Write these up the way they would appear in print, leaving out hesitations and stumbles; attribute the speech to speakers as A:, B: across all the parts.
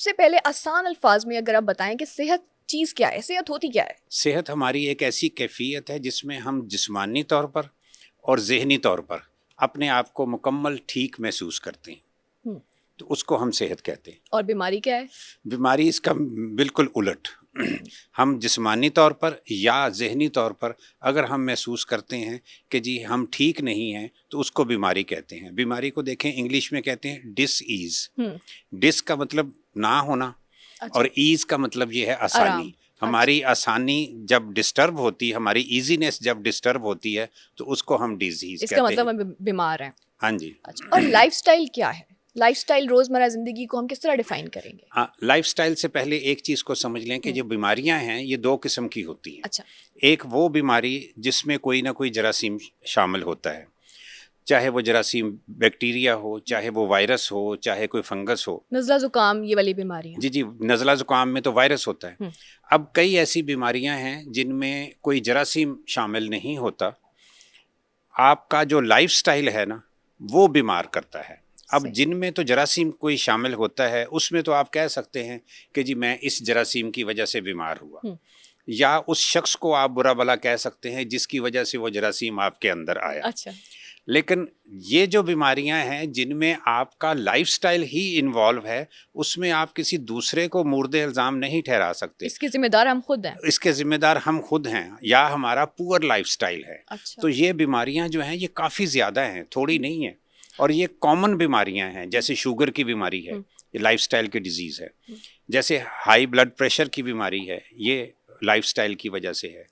A: سے پہلے آسان الفاظ میں اگر آپ بتائیں کہ صحت چیز کیا ہے، صحت ہوتی کیا ہے؟
B: صحت ہماری ایک ایسی کیفیت ہے جس میں ہم جسمانی طور پر اور ذہنی طور پر اپنے آپ کو مکمل ٹھیک محسوس کرتے ہیں، تو اس کو ہم صحت کہتے ہیں۔
A: اور بیماری کیا ہے؟
B: بیماری اس کا بالکل الٹ۔ ہم جسمانی طور پر یا ذہنی طور پر اگر ہم محسوس کرتے ہیں کہ جی ہم ٹھیک نہیں ہیں تو اس کو بیماری کہتے ہیں۔ بیماری کو دیکھیں انگلش میں کہتے ہیں ڈس ایز۔ ڈس کا مطلب نہ ہونا، اور ایز کا مطلب یہ ہے آسانی۔ ہماری آسانی جب ڈسٹرب ہوتی ہے، ہماری ایزینس جب ڈسٹرب ہوتی ہے تو اس کو ہم ڈیزیز کہتے ہیں۔
A: اس کا مطلب ہم بیمار ہیں۔
B: ہاں جی۔
A: اور لائف سٹائل کیا ہے؟ لائف سٹائل روزمرہ زندگی کو ہم کس طرح ڈیفائن کریں گے؟
B: لائف سٹائل سے پہلے ایک چیز کو سمجھ لیں کہ جو بیماریاں ہیں یہ دو قسم کی ہوتی ہیں۔
A: اچھا۔
B: ایک وہ بیماری جس میں کوئی نہ کوئی جراثیم شامل ہوتا ہے، چاہے وہ جراثیم بیکٹیریا ہو، چاہے وہ وائرس ہو، چاہے کوئی فنگس ہو۔
A: نزلہ زکام یہ والی بیماری ہے؟
B: جی، نزلہ زکام میں تو وائرس ہوتا ہے۔ اب کئی ایسی بیماریاں ہیں جن میں کوئی جراثیم شامل نہیں ہوتا، آپ کا جو لائف سٹائل ہے نا وہ بیمار کرتا ہے۔ اب جن میں تو جراثیم کوئی شامل ہوتا ہے اس میں تو آپ کہہ سکتے ہیں کہ جی میں اس جراثیم کی وجہ سے بیمار ہوا، یا اس شخص کو آپ برا بھلا کہہ سکتے ہیں جس کی وجہ سے وہ جراثیم آپ کے اندر آیا۔
A: اچھا۔
B: لیکن یہ جو بیماریاں ہیں جن میں آپ کا لائف سٹائل ہی انوالو ہے، اس میں آپ کسی دوسرے کو مورد الزام نہیں ٹھہرا سکتے۔
A: اس کے ذمہ دار ہم خود ہیں۔
B: اس کے ذمہ دار ہم خود ہیں یا ہمارا پور لائف سٹائل ہے۔ تو یہ بیماریاں جو ہیں یہ کافی زیادہ ہیں، تھوڑی نہیں ہیں، اور یہ کامن بیماریاں ہیں۔ جیسے شوگر کی بیماری ہے، یہ لائف سٹائل کی ڈیزیز ہے۔ جیسے ہائی بلڈ پریشر کی بیماری ہے، یہ لائف سٹائل کی وجہ سے ہے۔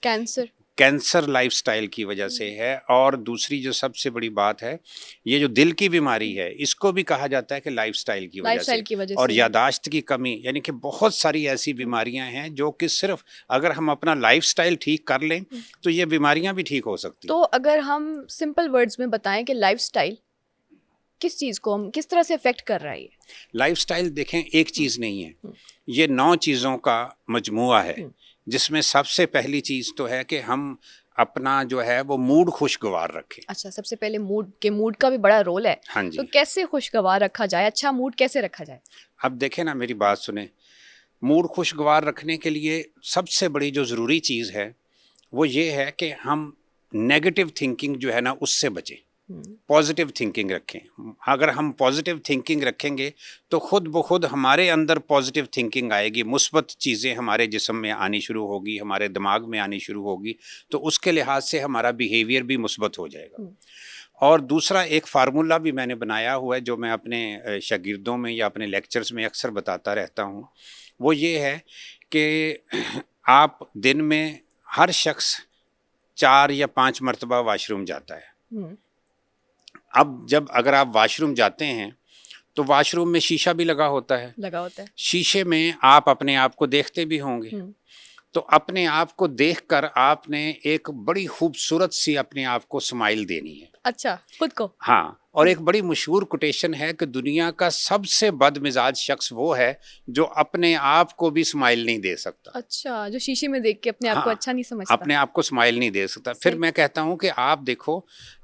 B: کینسر لائف سٹائل کی وجہ سے ہے۔ اور دوسری جو سب سے بڑی بات ہے، یہ جو دل کی بیماری ہے اس کو بھی کہا جاتا ہے کہ لائف سٹائل کی وجہ سے۔ اور یاداشت کی کمی، یعنی کہ بہت ساری ایسی بیماریاں ہیں جو کہ صرف اگر ہم اپنا لائف سٹائل ٹھیک کر لیں تو یہ بیماریاں بھی ٹھیک ہو سکتی ہیں۔
A: تو اگر ہم سمپل ورڈز میں بتائیں کہ لائف سٹائل کس چیز کو ہم کس طرح سے افیکٹ کر رہا ہے؟
B: لائف سٹائل دیکھیں ایک چیز نہیں ہے، یہ 9 چیزوں کا مجموعہ ہے، جس میں سب سے پہلی چیز تو ہے کہ ہم اپنا جو ہے وہ موڈ خوشگوار رکھیں۔
A: اچھا، سب سے پہلے موڈ کا بھی بڑا رول ہے۔
B: ہاں جی۔
A: تو کیسے خوشگوار رکھا جائے، اچھا موڈ کیسے رکھا جائے؟
B: اب دیکھیں نا، میری بات سنیں، موڈ خوشگوار رکھنے کے لیے سب سے بڑی جو ضروری چیز ہے وہ یہ ہے کہ ہم نیگیٹو تھنکنگ جو ہے نا اس سے بچیں، پازیٹیو تھنکنگ رکھیں۔ اگر ہم پازیٹیو تھنکنگ رکھیں گے تو خود بخود ہمارے اندر پازیٹیو تھنکنگ آئے گی، مثبت چیزیں ہمارے جسم میں آنی شروع ہوگی، ہمارے دماغ میں آنی شروع ہوگی، تو اس کے لحاظ سے ہمارا بیہیویئر بھی مثبت ہو جائے گا۔ اور دوسرا ایک فارمولہ بھی میں نے بنایا ہوا ہے جو میں اپنے شاگردوں میں یا اپنے لیکچرز میں اکثر بتاتا رہتا ہوں، وہ یہ ہے کہ آپ دن میں ہر شخص 4 یا 5 مرتبہ واش روم جاتا ہے۔ اب اگر آپ واش روم جاتے ہیں تو واش روم میں شیشہ بھی لگا ہوتا ہے۔ شیشے میں آپ اپنے آپ کو دیکھتے بھی ہوں گے، تو اپنے آپ کو دیکھ کر آپ نے ایک بڑی خوبصورت سی اپنے آپ کو اسمائل دینی ہے۔
A: اچھا، خود کو؟
B: ہاں۔ اور ایک بڑی مشہور کوٹیشن ہے کہ دنیا کا سب سے بد مزاج شخص وہ ہے جو اپنے آپ کو بھی اسمائل نہیں دے سکتا۔
A: اچھا، جو شیشے میں دیکھ کے اپنے آپ کو اچھا نہیں سمجھتا،
B: اپنے آپ کو اسمائل نہیں دے سکتا۔ پھر میں کہتا ہوں کہ آپ دیکھو،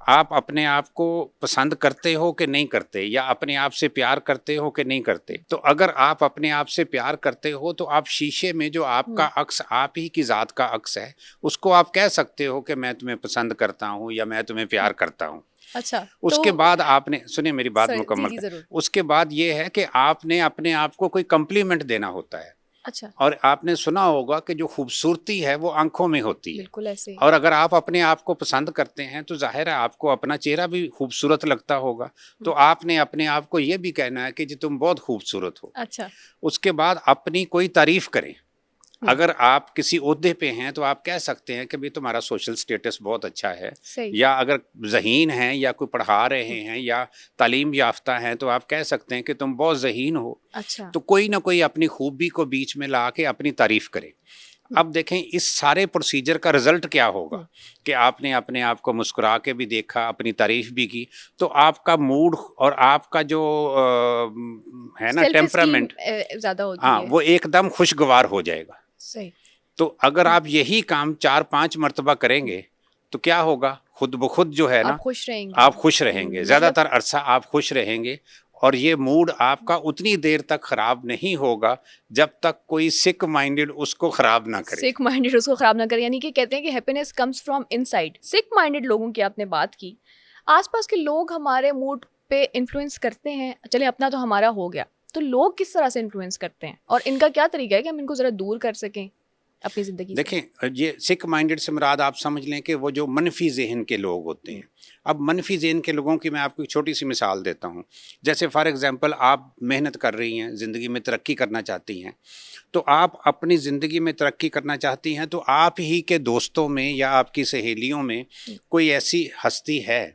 B: آپ اپنے آپ کو پسند کرتے ہو کہ نہیں کرتے، یا اپنے آپ سے پیار کرتے ہو کہ نہیں کرتے۔ تو اگر آپ اپنے آپ سے پیار کرتے ہو تو آپ شیشے میں جو آپ کا عکس آپ ہی کی ذات کا عکس ہے اس کو آپ کہہ سکتے ہو کہ میں تمہیں پسند کرتا ہوں یا میں تمہیں پیار کرتا ہوں۔
A: اچھا،
B: اس کے بعد آپ نے سنیں میری بات مکمل کر، اس کے بعد یہ ہے کہ آپ نے اپنے آپ کو کوئی کمپلیمنٹ دینا ہوتا ہے۔
A: اچھا۔
B: اور آپ نے سنا ہوگا کہ جو خوبصورتی ہے وہ آنکھوں میں ہوتی ہے۔
A: بالکل ایسے ہی۔
B: اور اگر آپ اپنے آپ کو پسند کرتے ہیں تو ظاہر ہے آپ کو اپنا چہرہ بھی خوبصورت لگتا ہوگا، تو آپ نے اپنے آپ کو یہ بھی کہنا ہے کہ جی تم بہت خوبصورت ہو۔
A: اچھا۔ اس
B: کے بعد اپنی کوئی تعریف کریں۔ اگر آپ کسی عہدے پہ ہیں تو آپ کہہ سکتے ہیں کہ بھی تمہارا سوشل سٹیٹس بہت اچھا ہے، یا اگر ذہین ہیں یا کوئی پڑھا رہے ہیں یا تعلیم یافتہ ہیں تو آپ کہہ سکتے ہیں کہ تم بہت ذہین ہو۔
A: اچھا۔
B: تو کوئی نہ کوئی اپنی خوبی کو بیچ میں لا کے اپنی تعریف کرے۔ اب دیکھیں اس سارے پروسیجر کا رزلٹ کیا ہوگا کہ آپ نے اپنے آپ کو مسکرا کے بھی دیکھا، اپنی تعریف بھی کی، تو آپ کا موڈ اور آپ کا جو ہے نا ٹیمپرامنٹ
A: زیادہ ہوتی
B: ہاں
A: ہے،
B: وہ ایک دم خوشگوار ہو جائے گا۔
A: صحیح۔
B: تو اگر آپ یہی کام 4-5 مرتبہ کریں گے تو کیا ہوگا، خود بخود جو ہے نا
A: آپ خوش رہیں گے،
B: آپ خوش رہیں گے، زیادہ تر عرصہ آپ خوش رہیں گے، اور یہ موڈ آپ کا اتنی دیر تک خراب نہیں ہوگا جب تک کوئی سک مائنڈڈ اس کو خراب نہ کرے.
A: سک مائنڈیڈ اس کو خراب نہ کرے، یعنی کہ کہتے ہیں کہ happiness comes from in side. سک مائنڈیڈ لوگوں کی آپ نے بات کی، آس پاس کے لوگ ہمارے موڈ پہ انفلوئنس کرتے ہیں. چلیں اپنا تو ہمارا ہو گیا، تو لوگ کس طرح سے انفلوئنس کرتے ہیں اور ان کا کیا طریقہ ہے کہ ہم ان کو ذرا دور کر سکیں اپنی زندگی سے؟
B: دیکھیں، یہ سک مائنڈڈ سے مراد آپ سمجھ لیں کہ وہ جو منفی ذہن کے لوگ ہوتے ہیں. اب منفی ذہن کے لوگوں کی میں آپ کو ایک چھوٹی سی مثال دیتا ہوں. جیسے فار ایگزامپل آپ محنت کر رہی ہیں، زندگی میں ترقی کرنا چاہتی ہیں، تو آپ اپنی زندگی میں ترقی کرنا چاہتی ہیں تو آپ ہی کے دوستوں میں یا آپ کی سہیلیوں میں کوئی ایسی ہستی ہے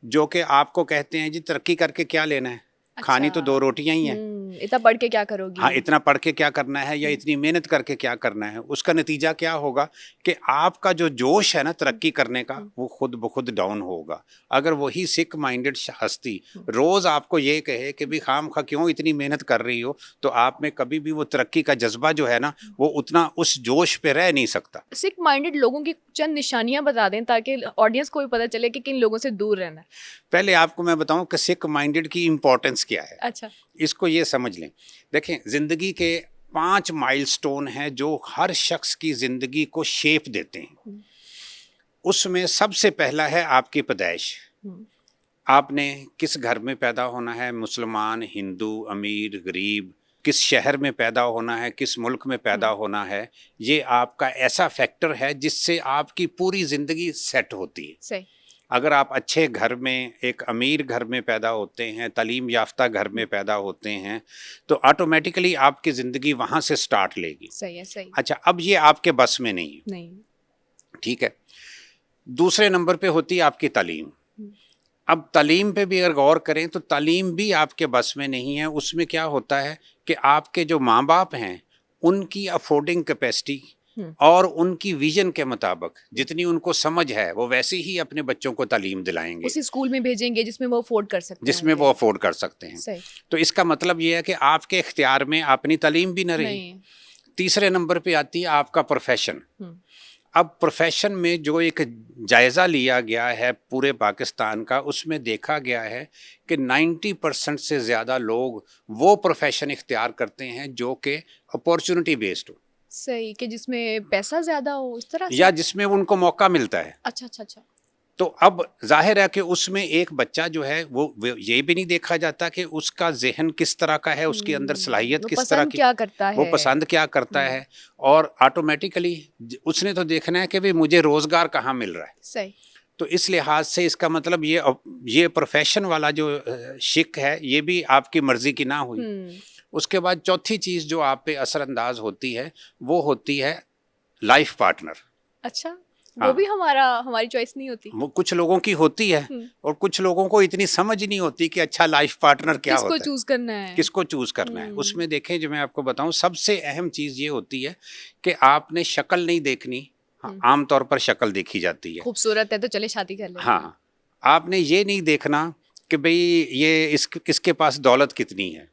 B: جو کہ آپ کو کہتے ہیں جی ترقی کر کے کیا لینا ہے، کھانی تو 2 روٹیاں ہی ہیں،
A: اتنا پڑھ کے کیا کرو گی؟
B: ہاں اتنا پڑھ کے کیا کرنا ہے یا اتنی محنت کر کے کیا کرنا ہے. اس کا نتیجہ کیا ہوگا کہ آپ کا جو جوش ہے نا ترقی کرنے کا وہ خود بخود ڈاؤن ہوگا. اگر وہی سک مائنڈڈ ہستی روز آپ کو یہ کہے کہ بھی خام خواہ کیوں اتنی محنت کر رہی ہو، تو آپ میں کبھی بھی وہ ترقی کا جذبہ جو ہے نا وہ اتنا اس جوش پہ رہ نہیں سکتا.
A: سک مائنڈیڈ لوگوں کی چند نشانیاں بتا دیں تاکہ آڈینس کو بھی پتہ چلے کہ کن لوگوں سے دور رہنا ہے.
B: پہلے آپ کو میں بتاؤں کہ سک مائنڈڈ کی امپورٹنس کیا ہے.
A: اچھا،
B: اس کو یہ سمجھ لیں. دیکھیں، زندگی کے 5 مائل سٹون ہیں جو ہر شخص کی زندگی کو شیپ دیتے ہیں. اس میں سب سے پہلا ہے آپ کی پیدائش. آپ نے کس گھر میں پیدا ہونا ہے، مسلمان، ہندو، امیر، غریب، کس شہر میں پیدا ہونا ہے، کس ملک میں پیدا ہونا ہے، یہ آپ کا ایسا فیکٹر ہے جس سے آپ کی پوری زندگی سیٹ ہوتی ہے.
A: صحیح.
B: اگر آپ اچھے گھر میں، ایک امیر گھر میں پیدا ہوتے ہیں، تعلیم یافتہ گھر میں پیدا ہوتے ہیں، تو آٹومیٹیکلی آپ کی زندگی وہاں سے سٹارٹ لے گی.
A: صحیح ہے، صحیح.
B: اچھا، اب یہ آپ کے بس میں نہیں ہے.
A: نہیں.
B: ٹھیک ہے. دوسرے نمبر پہ ہوتی ہے آپ کی تعلیم. اب تعلیم پہ بھی اگر غور کریں تو تعلیم بھی آپ کے بس میں نہیں ہے. اس میں کیا ہوتا ہے کہ آپ کے جو ماں باپ ہیں ان کی افورڈنگ کیپیسٹی اور ان کی ویژن کے مطابق جتنی ان کو سمجھ ہے وہ ویسے ہی اپنے بچوں کو تعلیم دلائیں گے،
A: اسی اسکول میں بھیجیں گے جس میں وہ افورڈ کر سکتے ہیں،
B: جس میں وہ افورڈ کر سکتے ہیں.
A: صحیح.
B: تو اس کا مطلب یہ ہے کہ آپ کے اختیار میں اپنی تعلیم بھی نہ رہی. تیسرے نمبر پہ آتی ہے آپ کا پروفیشن. اب پروفیشن میں جو ایک جائزہ لیا گیا ہے پورے پاکستان کا، اس میں دیکھا گیا ہے کہ 90% سے زیادہ لوگ وہ پروفیشن اختیار کرتے ہیں جو کہ اپورچونٹی بیسڈ ہو.
A: صحیح، کہ جس میں پیسہ زیادہ ہو، اس طرح سے،
B: یا جس میں ان کو موقع ملتا ہے.
A: اچھا اچھا اچھا.
B: تو اب ظاہر ہے کہ اس میں ایک بچہ جو ہے وہ یہ بھی نہیں دیکھا جاتا کہ اس کا ذہن کس طرح کا ہے، اس کے اندر صلاحیت کس طرح کی،
A: کیا کرتا ہے،
B: وہ پسند کیا کرتا ہے، اور آٹومیٹیکلی اس نے تو دیکھنا ہے کہ بھی مجھے روزگار کہاں مل رہا ہے.
A: صحیح.
B: تو اس لحاظ سے اس کا مطلب یہ پروفیشن والا جو شک ہے یہ بھی آپ کی مرضی کی نہ ہوئی. اس کے بعد چوتھی چیز جو آپ پہ اثر انداز ہوتی ہے وہ ہوتی ہے لائف پارٹنر.
A: اچھا، وہ بھی ہماری چوائس نہیں ہوتی.
B: وہ کچھ لوگوں کی ہوتی ہے اور کچھ لوگوں کو اتنی سمجھ نہیں ہوتی کہ اچھا لائف پارٹنر کیا ہوتا ہے،
A: کس کو چوز کرنا ہے،
B: کس کو چوز کرنا ہے. اس میں دیکھیں، جو میں آپ کو بتاؤں سب سے اہم چیز یہ ہوتی ہے کہ آپ نے شکل نہیں دیکھنی. عام طور پر شکل دیکھی جاتی ہے،
A: خوبصورت ہے تو چلے شادی کر لیں.
B: ہاں، آپ نے یہ نہیں دیکھنا کہ بھئی یہ اس کے پاس دولت کتنی ہے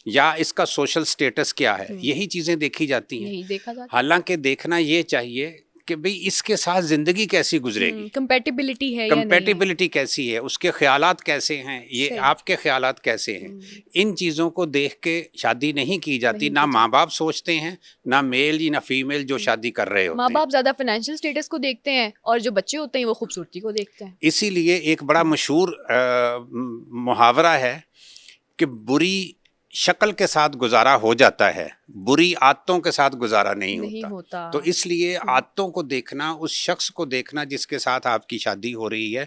B: یا اس کا سوشل سٹیٹس کیا ہے. یہی چیزیں دیکھی جاتی ہیں.
A: یہی دیکھا جاتا ہے.
B: حالانکہ دیکھنا یہ چاہیے کہ بھئی اس کے ساتھ زندگی کیسی گزرے گی،
A: کمپیٹیبلٹی ہے،
B: کمپیٹیبلٹی کیسی ہے، اس کے خیالات کیسے ہیں، یہ آپ کے خیالات کیسے ہیں. ان چیزوں کو دیکھ کے شادی نہیں کی جاتی. نہ ماں باپ سوچتے ہیں، نہ میل نہ فیمیل جو شادی کر رہے ہوتے ہیں.
A: ماں باپ زیادہ فائنینشیل سٹیٹس کو دیکھتے ہیں اور جو بچے ہوتے ہیں وہ خوبصورتی کو دیکھتے ہیں.
B: اسی لیے ایک بڑا مشہور محاورہ ہے کہ بری شکل کے ساتھ گزارا ہو جاتا ہے، بری عادتوں کے ساتھ گزارا نہیں ہوتا. تو اس لیے عادتوں کو دیکھنا، اس شخص کو دیکھنا جس کے ساتھ آپ کی شادی ہو رہی ہے،